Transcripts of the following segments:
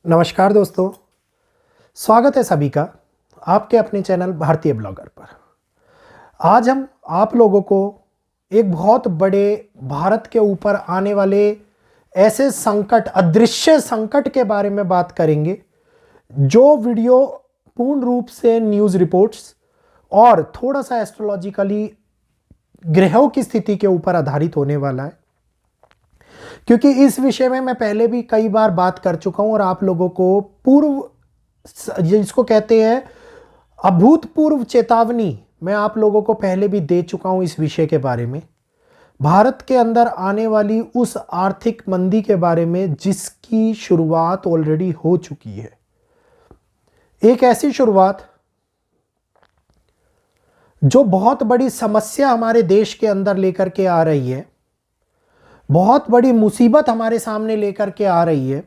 नमस्कार दोस्तों, स्वागत है सभी का आपके अपने चैनल भारतीय ब्लॉगर पर। आज हम आप लोगों को एक बहुत बड़े भारत के ऊपर आने वाले ऐसे संकट, अदृश्य संकट के बारे में बात करेंगे, जो वीडियो पूर्ण रूप से न्यूज़ रिपोर्ट्स और थोड़ा सा एस्ट्रोलॉजिकली ग्रहों की स्थिति के ऊपर आधारित होने वाला है। क्योंकि इस विषय में मैं पहले भी कई बार बात कर चुका हूं और आप लोगों को जिसको कहते हैं अभूतपूर्व चेतावनी मैं आप लोगों को पहले भी दे चुका हूं इस विषय के बारे में, भारत के अंदर आने वाली उस आर्थिक मंदी के बारे में जिसकी शुरुआत ऑलरेडी हो चुकी है। एक ऐसी शुरुआत जो बहुत बड़ी समस्या हमारे देश के अंदर लेकर के आ रही है, बहुत बड़ी मुसीबत हमारे सामने लेकर के आ रही है।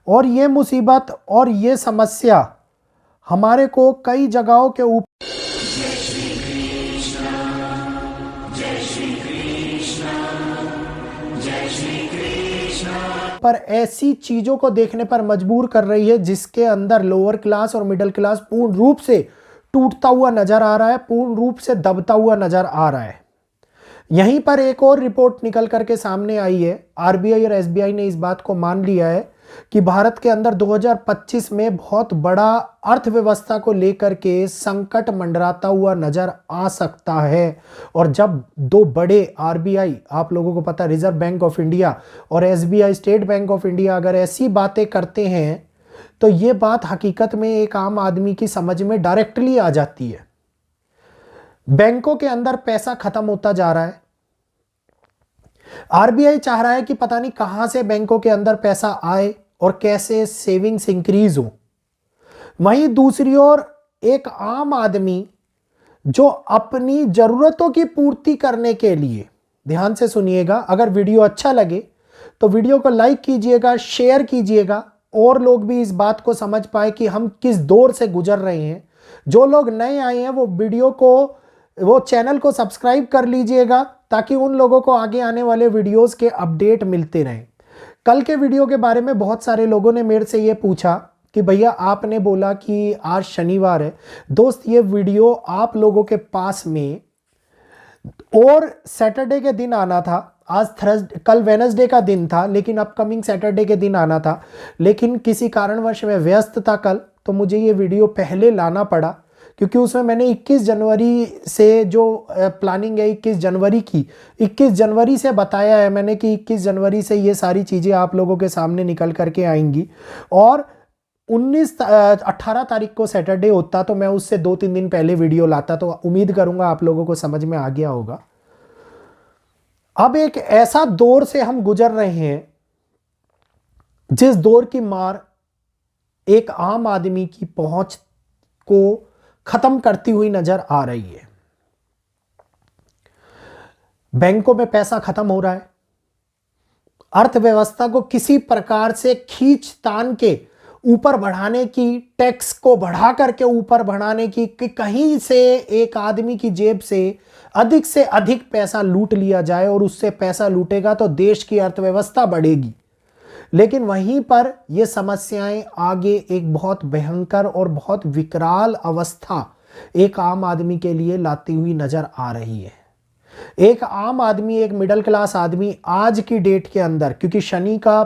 और ये मुसीबत और ये समस्या हमारे को कई जगहों के ऊपर पर ऐसी चीजों को देखने पर मजबूर कर रही है जिसके अंदर लोअर क्लास और मिडिल क्लास पूर्ण रूप से टूटता हुआ नजर आ रहा है, पूर्ण रूप से दबता हुआ नजर आ रहा है। यहीं पर एक और रिपोर्ट निकल करके सामने आई है। आरबीआई और एसबीआई ने इस बात को मान लिया है कि भारत के अंदर 2025 में बहुत बड़ा अर्थव्यवस्था को लेकर के संकट मंडराता हुआ नजर आ सकता है। और जब दो बड़े आरबीआई, आप लोगों को पता रिजर्व बैंक ऑफ इंडिया, और SBI state bank of India अगर ऐसी बातें करते हैं तो ये बात हकीकत में एक आम आदमी की समझ में डायरेक्टली आ जाती है। बैंकों के अंदर पैसा खत्म होता जा रहा है। आरबीआई चाह रहा है कि पता नहीं कहां से बैंकों के अंदर पैसा आए और कैसे सेविंग्स इंक्रीज हो। वहीं दूसरी ओर एक आम आदमी जो अपनी जरूरतों की पूर्ति करने के लिए, ध्यान से सुनिएगा, अगर वीडियो अच्छा लगे तो वीडियो को लाइक कीजिएगा, शेयर कीजिएगा, और लोग भी इस बात को समझ पाए कि हम किस दौर से गुजर रहे हैं। जो लोग नए आए हैं वो चैनल को सब्सक्राइब कर लीजिएगा ताकि उन लोगों को आगे आने वाले वीडियोस के अपडेट मिलते रहें। कल के वीडियो के बारे में बहुत सारे लोगों ने मेरे से ये पूछा कि भैया आपने बोला कि आज शनिवार है। दोस्त, ये वीडियो आप लोगों के पास में और सैटरडे के दिन आना था। आज कल वेडनेसडे का दिन था, लेकिन अपकमिंग सैटरडे के दिन आना था, लेकिन किसी कारणवश मैं व्यस्त था कल, तो मुझे ये वीडियो पहले लाना पड़ा। क्योंकि उसमें मैंने 21 जनवरी से जो प्लानिंग है 21 जनवरी की, 21 जनवरी से बताया है मैंने कि 21 जनवरी से ये सारी चीज़ें आप लोगों के सामने निकल करके आएंगी। और 18 तारीख को सैटरडे होता तो मैं उससे 2-3 दिन पहले वीडियो लाता, तो उम्मीद करूंगा आप लोगों को समझ में आ गया होगा। अब एक ऐसा दौर से हम गुजर रहे हैं जिस दौर की मार एक आम आदमी की पहुंच को खत्म करती हुई नजर आ रही है। बैंकों में पैसा खत्म हो रहा है। अर्थव्यवस्था को किसी प्रकार से खींच तान के ऊपर बढ़ाने की, टैक्स को बढ़ा करके ऊपर बढ़ाने की, कि कहीं से एक आदमी की जेब से अधिक पैसा लूट लिया जाए, और उससे पैसा लूटेगा तो देश की अर्थव्यवस्था बढ़ेगी। लेकिन वहीं पर ये समस्याएं आगे एक बहुत भयंकर और बहुत विकराल अवस्था एक आम आदमी के लिए लाती हुई नजर आ रही है। एक आम आदमी, एक मिडिल क्लास आदमी आज की डेट के अंदर, क्योंकि शनि का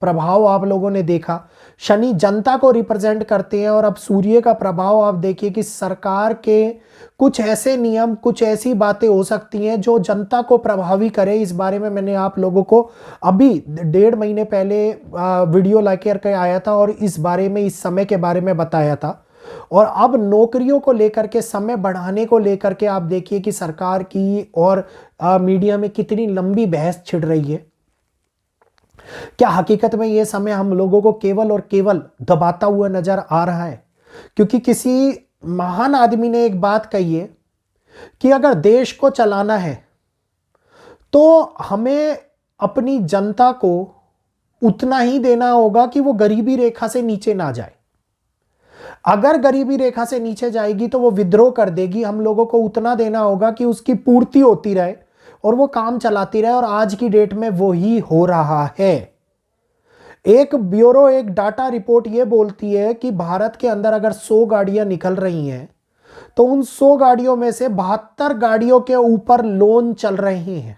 प्रभाव आप लोगों ने देखा, शनि जनता को रिप्रेजेंट करते हैं, और अब सूर्य का प्रभाव आप देखिए कि सरकार के कुछ ऐसे नियम, कुछ ऐसी बातें हो सकती हैं जो जनता को प्रभावी करे। इस बारे में मैंने आप लोगों को अभी 1.5 महीने पहले वीडियो लेकर के आया था और इस बारे में, इस समय के बारे में बताया था। और अब नौकरियों को लेकर के, समय बढ़ाने को लेकर के आप देखिए कि सरकार की और मीडिया में कितनी लंबी बहस छिड़ रही है। क्या हकीकत में यह समय हम लोगों को केवल और केवल दबाता हुआ नजर आ रहा है? क्योंकि किसी महान आदमी ने एक बात कही है कि अगर देश को चलाना है तो हमें अपनी जनता को उतना ही देना होगा कि वो गरीबी रेखा से नीचे ना जाए। अगर गरीबी रेखा से नीचे जाएगी तो वो विद्रोह कर देगी। हम लोगों को उतना देना होगा कि उसकी पूर्ति होती रहे और वो काम चलाती रहे, और आज की डेट में वो ही हो रहा है। एक ब्यूरो, एक डाटा रिपोर्ट ये बोलती है कि भारत के अंदर अगर 100 गाड़ियां निकल रही हैं तो उन 100 गाड़ियों में से 72 गाड़ियों के ऊपर लोन चल रहे हैं।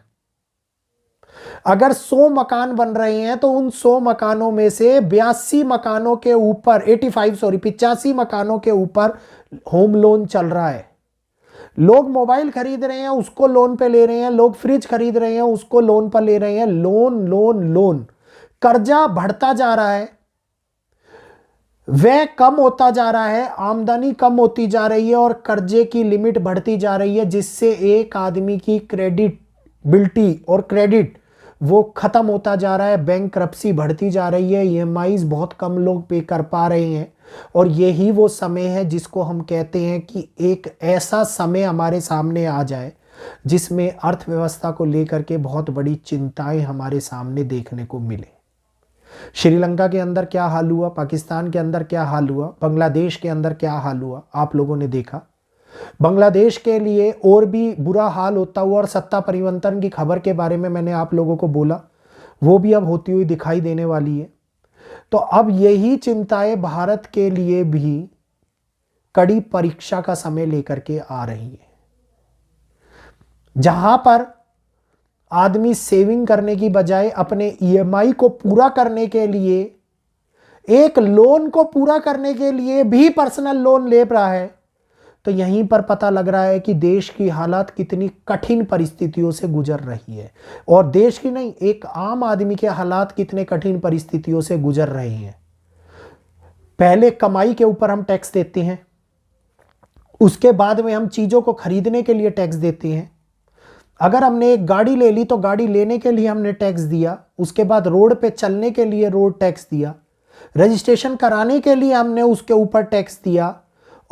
अगर 100 मकान बन रहे हैं तो उन 100 मकानों में से 82 मकानों के ऊपर 85 मकानों के ऊपर होम लोन चल रहा है। लोग मोबाइल खरीद रहे हैं, उसको लोन पे ले रहे हैं। लोग फ्रिज खरीद रहे हैं, उसको लोन पर ले रहे हैं। लोन लोन लोन, कर्जा बढ़ता जा रहा है, व्यय कम होता जा रहा है, आमदनी कम होती जा रही है और कर्जे की लिमिट बढ़ती जा रही है, जिससे एक आदमी की क्रेडिटबिलिटी और क्रेडिट वो खत्म होता जा रहा है। बैंकरप्सी बढ़ती जा रही है, ईएमआईज बहुत कम लोग पे कर पा रहे हैं। और यही वो समय है जिसको हम कहते हैं कि एक ऐसा समय हमारे सामने आ जाए जिसमें अर्थव्यवस्था को लेकर के बहुत बड़ी चिंताएं हमारे सामने देखने को मिले। श्रीलंका के अंदर क्या हाल हुआ, पाकिस्तान के अंदर क्या हाल हुआ, बांग्लादेश के अंदर क्या हाल हुआ, आप लोगों ने देखा। बांग्लादेश के लिए और भी बुरा हाल होता हुआ, और सत्ता परिवर्तन की खबर के बारे में मैंने आप लोगों को बोला, वो भी अब होती हुई दिखाई देने वाली है। तो अब यही चिंताएं भारत के लिए भी कड़ी परीक्षा का समय लेकर के आ रही है, जहां पर आदमी सेविंग करने की बजाय अपने ईएमआई को पूरा करने के लिए, एक लोन को पूरा करने के लिए भी पर्सनल लोन ले रहा है। तो यहीं पर पता लग रहा है कि देश की हालात कितनी कठिन परिस्थितियों से गुजर रही है, और देश की नहीं, एक आम आदमी के हालात कितने कठिन परिस्थितियों से गुजर रहे हैं। पहले कमाई के ऊपर हम टैक्स देते हैं, उसके बाद में हम चीजों को खरीदने के लिए टैक्स देते हैं। अगर हमने एक गाड़ी ले ली तो गाड़ी लेने के लिए हमने टैक्स दिया, उसके बाद रोड पे चलने के लिए रोड टैक्स दिया, रजिस्ट्रेशन कराने के लिए हमने उसके ऊपर टैक्स दिया,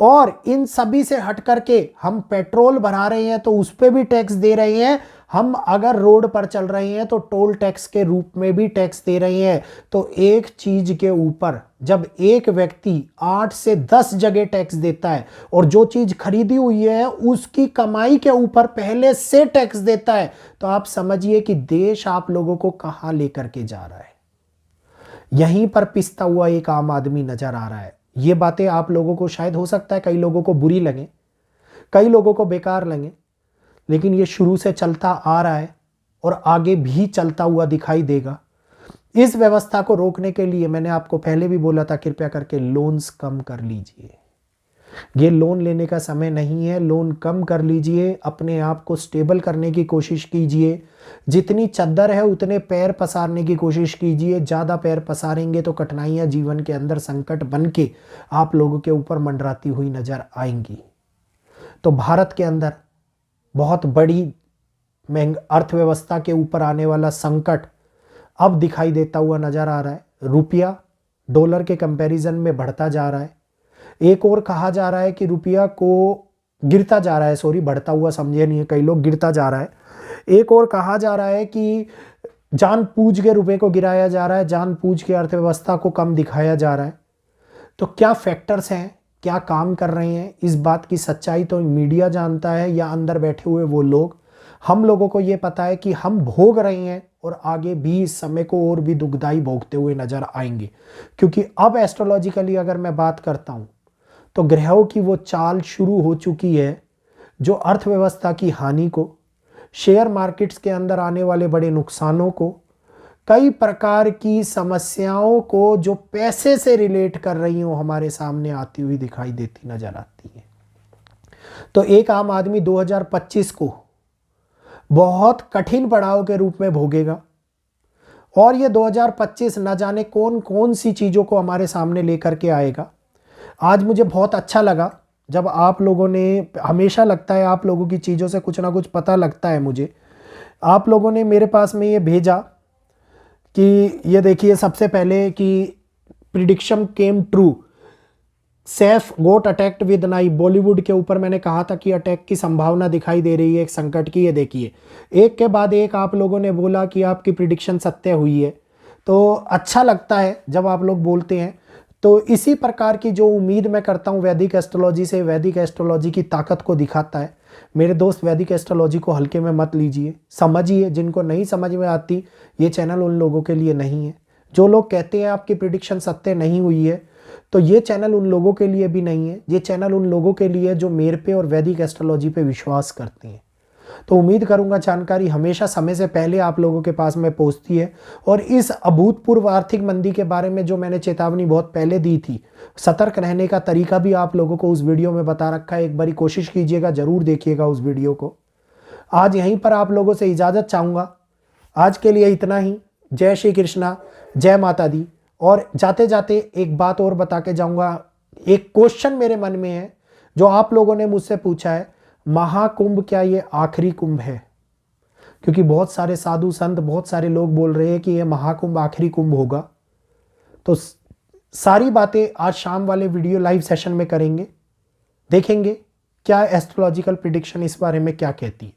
और इन सभी से हट करके हम पेट्रोल भरा रहे हैं तो उस पर भी टैक्स दे रहे हैं। हम अगर रोड पर चल रहे हैं तो टोल टैक्स के रूप में भी टैक्स दे रहे हैं। तो एक चीज के ऊपर जब एक व्यक्ति 8 से 10 जगह टैक्स देता है, और जो चीज खरीदी हुई है उसकी कमाई के ऊपर पहले से टैक्स देता है, तो आप समझिए कि देश आप लोगों को कहां लेकर के जा रहा है। यहीं पर पिसता हुआ एक आम आदमी नजर आ रहा है। ये बातें आप लोगों को शायद हो सकता है कई लोगों को बुरी लगे, कई लोगों को बेकार लगे, लेकिन ये शुरू से चलता आ रहा है और आगे भी चलता हुआ दिखाई देगा। इस व्यवस्था को रोकने के लिए मैंने आपको पहले भी बोला था, कृपया करके लोन्स कम कर लीजिए। ये लोन लेने का समय नहीं है, लोन कम कर लीजिए, अपने आप को स्टेबल करने की कोशिश कीजिए। जितनी चद्दर है उतने पैर पसारने की कोशिश कीजिए। ज़्यादा पैर पसारेंगे तो कठिनाइयाँ जीवन के अंदर संकट बन के आप लोगों के ऊपर मंडराती हुई नजर आएंगी। तो भारत के अंदर बहुत बड़ी अर्थव्यवस्था के ऊपर आने वाला संकट अब दिखाई देता हुआ नजर आ रहा है। रुपया डॉलर के कंपैरिजन में बढ़ता जा रहा है। एक और कहा जा रहा है कि रुपया को गिरता जा रहा है, सॉरी बढ़ता हुआ समझे नहीं है कई लोग, गिरता जा रहा है। एक और कहा जा रहा है कि जानबूझ के रुपए को गिराया जा रहा है, जानबूझ के अर्थव्यवस्था को कम दिखाया जा रहा है। तो क्या फैक्टर्स हैं, क्या काम कर रहे हैं, इस बात की सच्चाई तो मीडिया जानता है या अंदर बैठे हुए वो लोग। हम लोगों को ये पता है कि हम भोग रहे हैं और आगे भी इस समय को और भी दुखदाई भोगते हुए नजर आएंगे। क्योंकि अब एस्ट्रोलॉजिकली अगर मैं बात करता हूं तो ग्रहों की वो चाल शुरू हो चुकी है जो अर्थव्यवस्था की हानि को, शेयर मार्केट्स के अंदर आने वाले बड़े नुकसानों को, कई प्रकार की समस्याओं को जो पैसे से रिलेट कर रही हो हमारे सामने आती हुई दिखाई देती नजर आती है। तो एक आम आदमी 2025 को बहुत कठिन पड़ाव के रूप में भोगेगा, और ये 2025 न जाने कौन कौन सी चीज़ों को हमारे सामने लेकर के आएगा। आज मुझे बहुत अच्छा लगा जब आप लोगों ने, हमेशा लगता है आप लोगों की चीज़ों से कुछ ना कुछ पता लगता है मुझे, आप लोगों ने मेरे पास में ये भेजा कि ये देखिए सबसे पहले कि prediction came true, Saif got attacked with knife. Bollywood के ऊपर मैंने कहा था कि अटैक की संभावना दिखाई दे रही है, एक संकट की। ये देखिए एक के बाद एक आप लोगों ने बोला कि आपकी प्रिडिक्शन सत्य हुई है। तो अच्छा लगता है जब आप लोग बोलते हैं। तो इसी प्रकार की जो उम्मीद मैं करता हूँ वैदिक एस्ट्रोलॉजी से, वैदिक एस्ट्रोलॉजी की ताकत को दिखाता है। मेरे दोस्त वैदिक एस्ट्रोलॉजी को हल्के में मत लीजिए, समझिए। जिनको नहीं समझ में आती, ये चैनल उन लोगों के लिए नहीं है। जो लोग कहते हैं आपकी प्रिडिक्शन सत्य नहीं हुई है, तो ये चैनल उन लोगों के लिए भी नहीं है। ये चैनल उन लोगों के लिए जो मेरे पे और वैदिक एस्ट्रोलॉजी पे विश्वास करते हैं। तो उम्मीद करूंगा जानकारी हमेशा समय से पहले आप लोगों के पास में पहुंचती है। और इस अभूतपूर्व आर्थिक मंदी के बारे में जो मैंने चेतावनी बहुत पहले दी थी, सतर्क रहने का तरीका भी आप लोगों को उस वीडियो में बता रखा है। एक बारी कोशिश कीजिएगा, जरूर देखिएगा उस वीडियो को। आज यहीं पर आप लोगों से इजाज़त चाहूँगा। आज के लिए इतना ही। जय श्री कृष्णा, जय माता दी। और जाते जाते एक बात और बता के जाऊँगा। एक क्वेश्चन मेरे मन में है जो आप लोगों ने मुझसे पूछा है, महाकुंभ क्या ये आखिरी कुंभ है? क्योंकि बहुत सारे साधु संत, बहुत सारे लोग बोल रहे हैं कि ये महाकुंभ आखिरी कुंभ होगा। तो सारी बातें आज शाम वाले वीडियो लाइव सेशन में करेंगे, देखेंगे क्या एस्ट्रोलॉजिकल प्रिडिक्शन इस बारे में क्या कहती है।